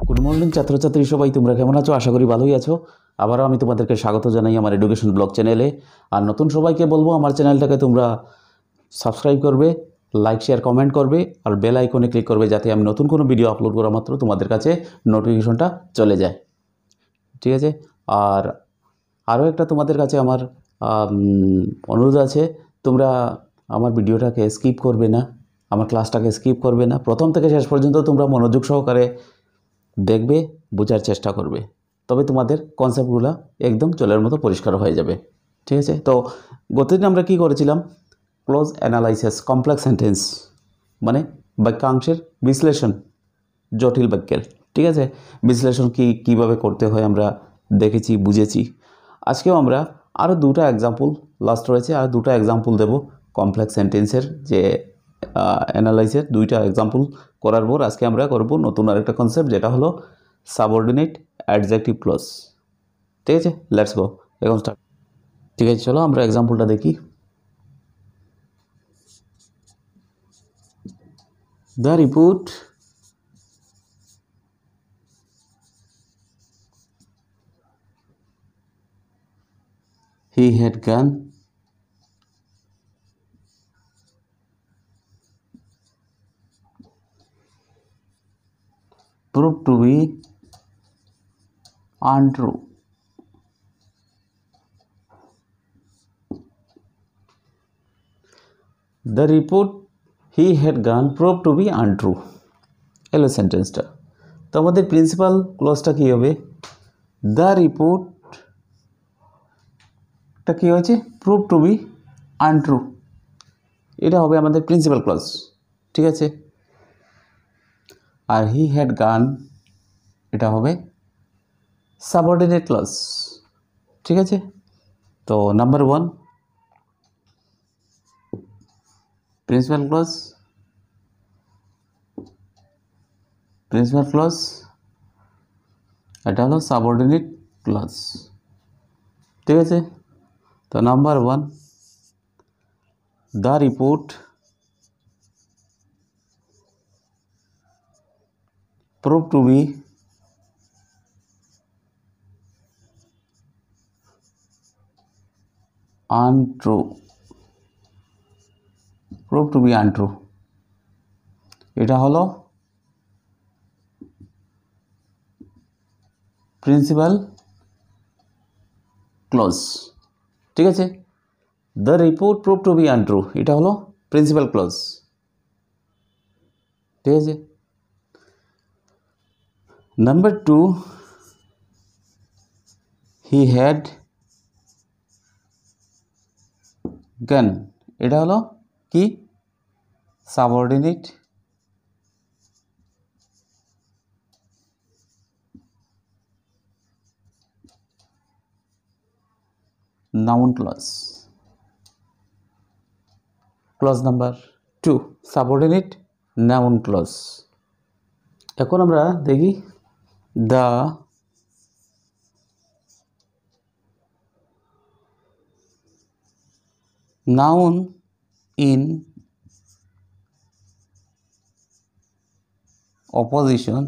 Good morning ছাত্রছাত্রী সবাই, তোমরা কেমন আছো? আশা করি ভালোই আছো। আবারও আমি তোমাদেরকে স্বাগত জানাই আমার এডুকেশন ব্লগ চ্যানেলে। আর নতুন সবাইকে বলবো আমার চ্যানেলটাকে তোমরা সাবস্ক্রাইব করবে, লাইক শেয়ার কমেন্ট করবে আর বেল আইকনে ক্লিক করবে, যাতে আমি নতুন কোনো ভিডিও আপলোড করা মাত্র তোমাদের কাছে নোটিফিকেশনটা চলে যায়। ঠিক আছে? আর আরও একটা তোমাদের কাছে আমার অনুরোধ আছে, তোমরা আমার ভিডিওটাকে স্কিপ করবে না, আমার ক্লাসটাকে স্কিপ করবে না। প্রথম থেকে শেষ পর্যন্ত তোমরা মনোযোগ সহকারে দেখবে, বোঝার চেষ্টা করবে, তবে তোমাদের কনসেপ্টগুলো একদম চলের মতো পরিষ্কার হয়ে যাবে। ঠিক আছে? তো গতদিন আমরা কি করেছিলাম? ক্লোজ অ্যানালাইসিস, কমপ্লেক্স সেন্টেন্স মানে বাক্যাংশের বিশ্লেষণ, জটিল বাক্যের। ঠিক আছে? বিশ্লেষণ কীভাবে করতে হয় আমরা দেখেছি, বুঝেছি। আজকেও আমরা আরও দুটো এক্সাম্পল, লাস্ট রয়েছে আর দুটো এক্সাম্পল দেব কমপ্লেক্স সেন্টেন্সের যে অ্যানালাইসের দুইটা এক্সাম্পল করার পর আজকে আমরা করব নতুন আরেকটা কনসেপ্ট, যেটা হলো সাবঅর্ডিনেট অ্যাডজেক্টিভ ক্লজ। ঠিক আছে? লেটস গো, এখন স্টার্ট। ঠিক আছে, চলো আমরা এক্সাম্পলটা দেখি। The report he had gone proved to be untrue. The report he had gone proved to be untrue. এলো সেন্টেন্সটা। তো আমাদের প্রিন্সিপাল ক্লজটা কী হবে? দ্য রিপোর্টটা কী হয়েছে? Prove to be untrue. এটা হবে আমাদের প্রিন্সিপাল ক্লজ। ঠিক আছে? আর হি হ্যাড গান, এটা হবে সাবঅর্ডিনেট ক্লজ। ঠিক আছে? তো নাম্বার 1 প্রিন্সিপাল ক্লজ, এটা হলো সাবঅর্ডিনেট ক্লজ। ঠিক আছে? তো number 1, the report prove to be untrue. prove to be untrue, এটা হলো প্রিন্সিপাল ক্লজ। ঠিক আছে? The report prove to be untrue, এটা হলো প্রিন্সিপাল ক্লজ। ঠিক আছে? নাম্বার 2, হি হ্যাড গান, এটা হলো কি? Subordinate noun clause. Clause number 2 subordinate noun clause. এখন আমরা দেখি the noun in opposition,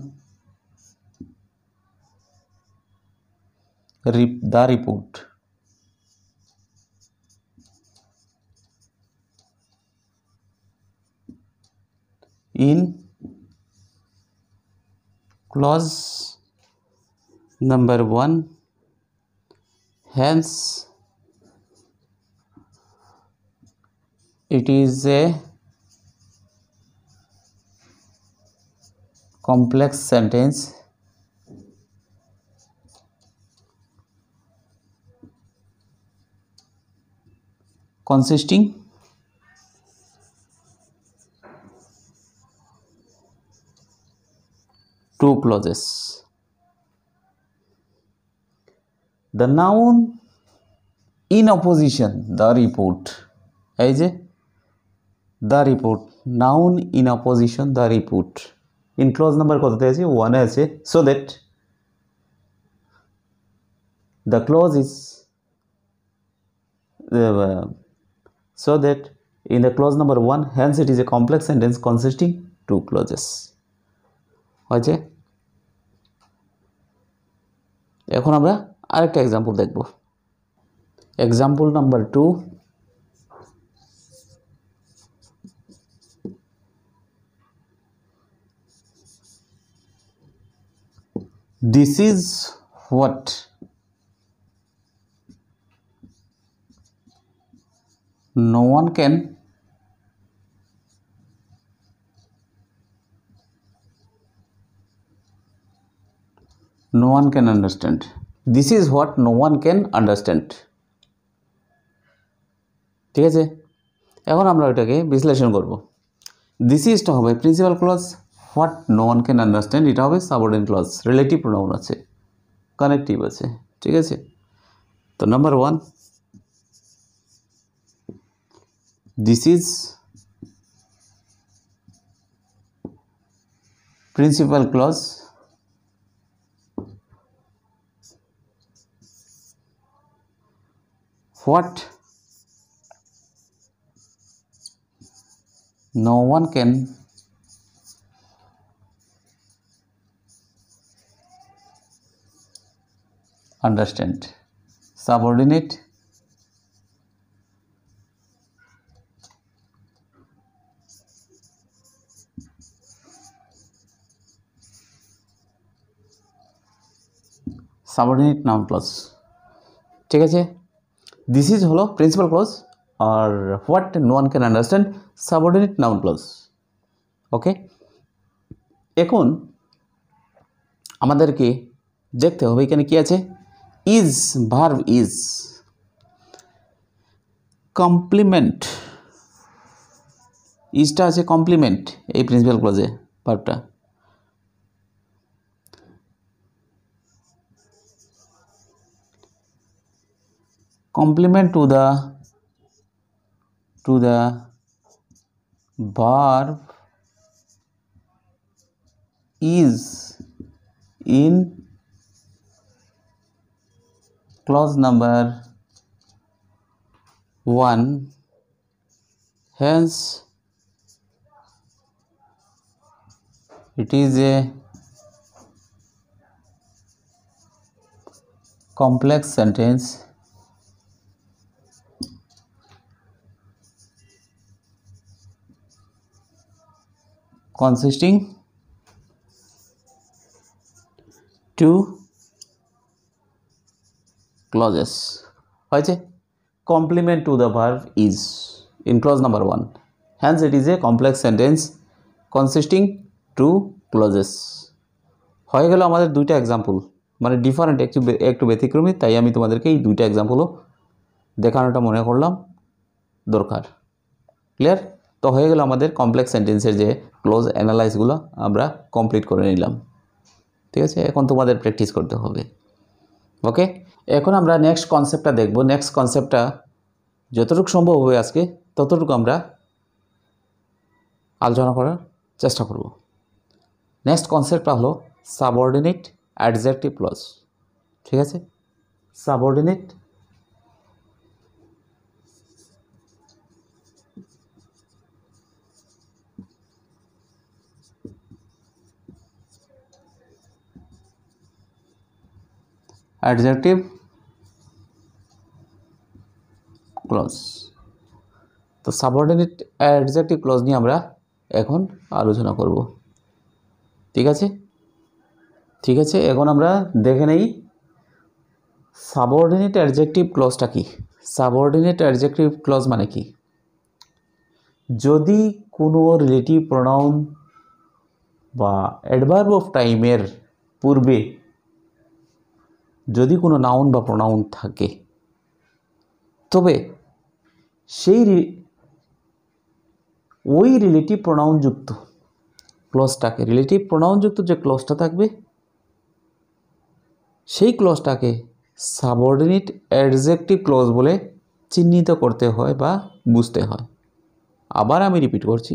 the report. In clause number 1, hence it is a complex sentence consisting two clauses. The noun in opposition, the report, এই যে the report, noun in opposition, the report, in clause number কততে আছে? 1 এ আছে। so that the clause is so that in the clause number 1, hence it is a complex sentence consisting two clauses. হয়েছে? এখন আমরা আরেকটা example দেখব। Example number 2, this is what no one can understand. This is what no one can understand. ঠিক আছে, এখন আমরা এটাকে বিশ্লেষণ করব। দিস ইজটা হবে principal clause, what no one can understand এটা হবে সাবঅর্ডিনেট ক্লজ, রিলেটিভ প্রোনাউন আছে, কানেক্টিভ আছে। ঠিক আছে, তো number 1, this is principal clause, what no one can understand. Subordinate noun clause. ঠিক আছে, দিস ইজ হলো প্রিন্সিপাল ক্লজ, আর what no one can understand subordinate noun clause. Okay, এখন আমাদেরকে দেখতে হবে এখানে কি আছে। ইজ, ভার্ব ইজ, কমপ্লিমেন্ট, ইজটা আছে কমপ্লিমেন্ট এই principal ক্লজে ভার্বটা। Complement to the verb is in clause number 1, hence it is a complex sentence consisting two clauses. হয়েছে, complement to the verb is in clause number 1, hence it is a complex sentence consisting two clauses. হয়ে গেল আমাদের দুইটা example, মানে different, একটু ব্যতিক্রমী, তাই আমি তোমাদেরকে এই দুইটা এক্সাম্পলও দেখানোটা মনে করলাম দরকার। ক্লিয়ার? তো হয়ে গেল আমাদের কমপ্লেক্স সেন্টেন্সের যে ক্লোজ অ্যানালাইসগুলো আমরা কমপ্লিট করে নিলাম। ঠিক আছে, এখন তোমাদের প্র্যাকটিস করতে হবে। ওকে, এখন আমরা নেক্সট কনসেপ্টটা দেখব। নেক্সট কনসেপ্টটা যতটুকু সম্ভব হবে আজকে ততটুকু আমরা আলোচনা করার চেষ্টা করব। নেক্সট কনসেপ্টটা হলো সাবঅর্ডিনেট অ্যাডজেক্টিভ ক্লজ। ঠিক আছে, সাবঅর্ডিনেট অ্যাডজেক্টিভ ক্লজ। তো সাবঅর্ডিনেট অ্যাডজেক্টিভ ক্লজ নিয়ে আমরা এখন আলোচনা করব। ঠিক আছে, ঠিক আছে, এখন আমরা দেখে নেই সাবঅর্ডিনেট অ্যাডজেক্টিভ ক্লজটা কি। সাবঅর্ডিনেট অ্যাডজেক্টিভ ক্লজ মানে কি? যদি কোনো রিলেটিভ প্রোনাউন বা অ্যাডভার্ব অফ টাইমের পূর্বে যদি কোনো নাউন বা প্রোনাউন থাকে, তবে সেই ওই রিলেটিভ প্রোনাউনযুক্ত ক্লজটাকে, রিলেটিভ প্রোনাউনযুক্ত যে ক্লজটা থাকবে সেই ক্লজটাকে সাবঅর্ডিনেট অ্যাডজেক্টিভ ক্লজ বলে চিহ্নিত করতে হয় বা বুঝতে হয়। আবার আমি রিপিট করছি,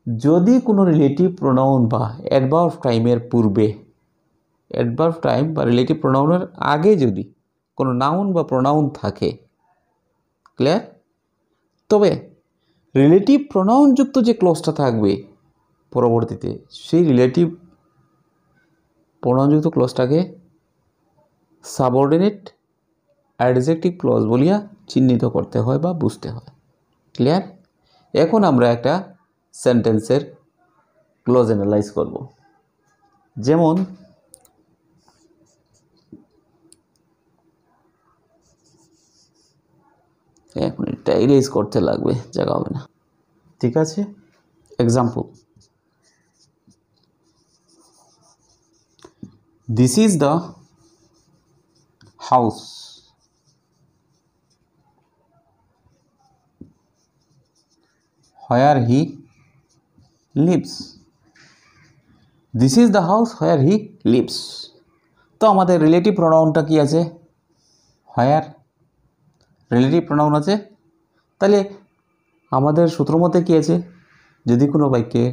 যদি কোনো রিলেটিভ প্রোনাউন বা অ্যাডভার্ব টাইমের পূর্বে, অ্যাডভার্ব টাইম বা রিলেটিভ প্রোনাউনের আগে যদি কোনো নাউন বা প্রোনাউন থাকে, ক্লিয়ার, তবে রিলেটিভ প্রোনাউনযুক্ত যে ক্লজটা থাকবে পরবর্তীতে, সেই রিলেটিভ প্রোনাউনযুক্ত ক্লজটাকে সাবঅর্ডিনেট অ্যাডজেক্টিভ ক্লজ বলিয়া চিহ্নিত করতে হয় বা বুঝতে হয়। ক্লিয়ার? এখন আমরা একটা সেন্টেন্সের ক্লজ অ্যানালাইজ করব। যেমন এক মিনিটটা ইরেজ করতে লাগবে, জায়গা হবে না। ঠিক আছে, example, this is the house where he lives. This is the house where he lives. তো আমাদের রিলেটিভ প্রোনাউনটা কি আছে? where রিলেটিভ প্রোনাউন আছে। তাহলে আমাদের সূত্র মতে কি আছে? যদি কোনো বাক্যে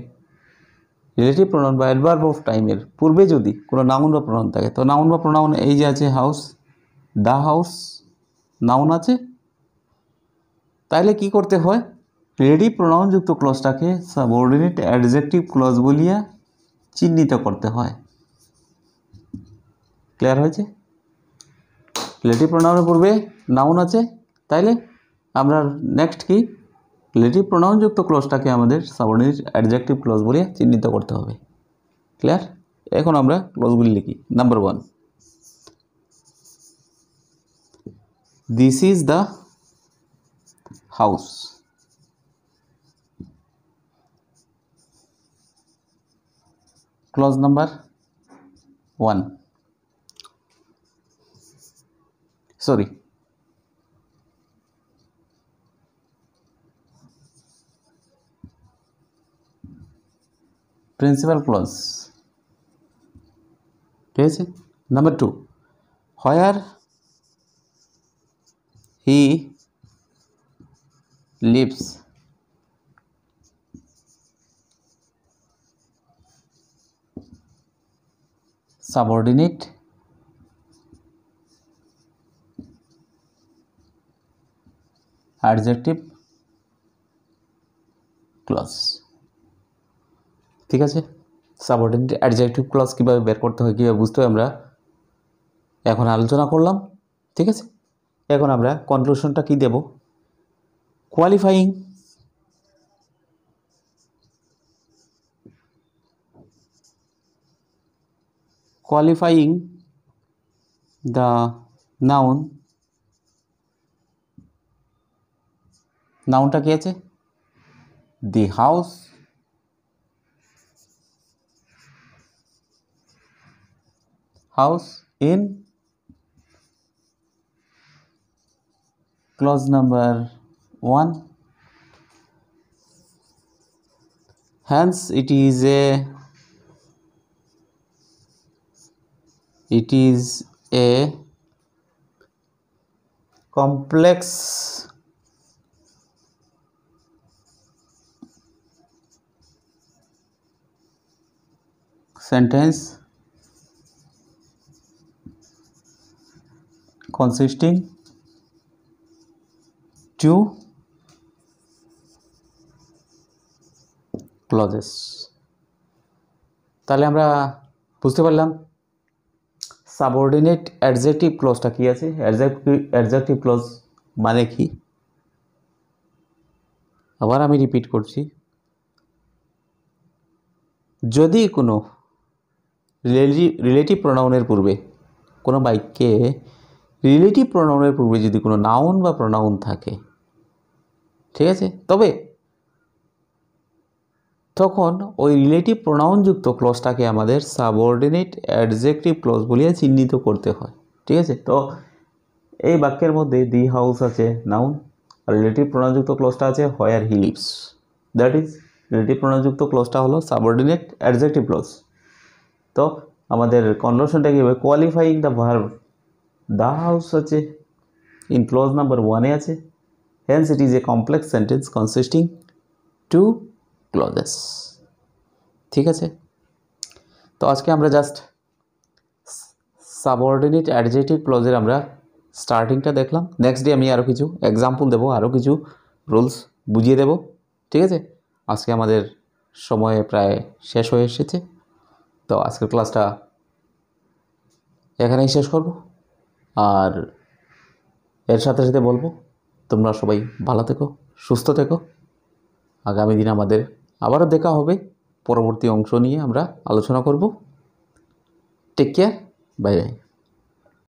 রিলেটিভ প্রোনাউন বা অ্যাডভার্ব অফ টাইমের পূর্বে যদি কোনো নাউন বা প্রোনাউন থাকে, তো নাউন বা প্রোনাউন এই যে আছে হাউস, দ্য হাউস নাউন আছে। তাহলে কি করতে হয়? রিলেটিভ প্রোনাউনযুক্ত ক্লজটাকে সাবঅর্ডিনেট অ্যাডজেক্টিভ ক্লজ বলিয়া চিহ্নিত করতে হয়। ক্লিয়ার হয়েছে? রিলেটিভ প্রোনাউনের পূর্বে নাউন আছে, তাইলে আমরা নেক্সট কি রিলেটিভ প্রোনাউনযুক্ত ক্লজটাকে আমাদের সাবঅর্ডিনেট অ্যাডজেক্টিভ ক্লজ বলিয়া চিহ্নিত করতে হবে। ক্লিয়ার? এখন আমরা ক্লজগুলি লিখি। Number 1, this is the house. Clause number 1. Sorry. Principal clause. ঠিক আছে? Number 2. Where he lives. Subordinate adjective clause। ঠিক আছে, সাবঅর্ডিনেট অ্যাডজেক্টিভ ক্লজ কীভাবে বের করতে হয়, কীভাবে বুঝতে হয়, আমরা এখন আলোচনা করলাম। ঠিক আছে, এখন আমরা কনক্লুশনটা কি দেব? কোয়ালিফাইং the noun, নাউনটা কি আছে? the house in clause number 1, hence it is a complex sentence consisting two clauses। তাহলে আমরা বুঝতে পারলাম সাবঅর্ডিনেট অ্যাডজেক্টিভ ক্লজটা কি আছে, অ্যাডজেক্টিভ ক্লজ মানে কি। আবার আমি রিপিট করছি, যদি কোনো রিলেটিভ প্রোনাউনের পূর্বে কোনো বাক্যে রিলেটিভ প্রোনাউনের পূর্বে যদি কোনো নাউন বা প্রোনাউন থাকে, ঠিক আছে, তখন ওই রিলেটিভ প্রোনাউনযুক্ত ক্লজটাকে আমাদের সাবঅর্ডিনেট অ্যাডজেক্টিভ ক্লজ বলিয়ে চিহ্নিত করতে হয়। ঠিক আছে, তো এই বাক্যের মধ্যে দি হাউস আছে নাউন, আর রিলেটিভ প্রোনাউনযুক্ত ক্লজটা আছে where he lives, that is relative প্রোনাউনযুক্ত ক্লজটা হলো সাবঅর্ডিনেট অ্যাডজেক্টিভ ক্লজ। তো আমাদের কনক্লুশনটা কি হবে? Qualifying the verb the house আছে ইন ক্লজ নাম্বার 1 আছে, hence it is a complex sentence consisting two clauses. ঠিক আছে, তো আজকে আমরা জাস্ট সাবঅর্ডিনেট অ্যাডজেক্টিভ ক্লজের আমরা স্টার্টিংটা দেখলাম। নেক্সট ডে আমি আরও কিছু এক্সাম্পল দেবো, আরও কিছু রুলস বুঝিয়ে দেব। ঠিক আছে, আজকে আমাদের সময় প্রায় শেষ হয়ে এসেছে, তো আজকের ক্লাসটা এখানেই শেষ করব। আর এর সাথে সাথে বলবো তোমরা সবাই ভালো থেকো, সুস্থ থেকো। আগামী দিন আমাদের আবারও দেখা হবে, পরবর্তী অংশ নিয়ে আমরা আলোচনা করব। Take care, bye by.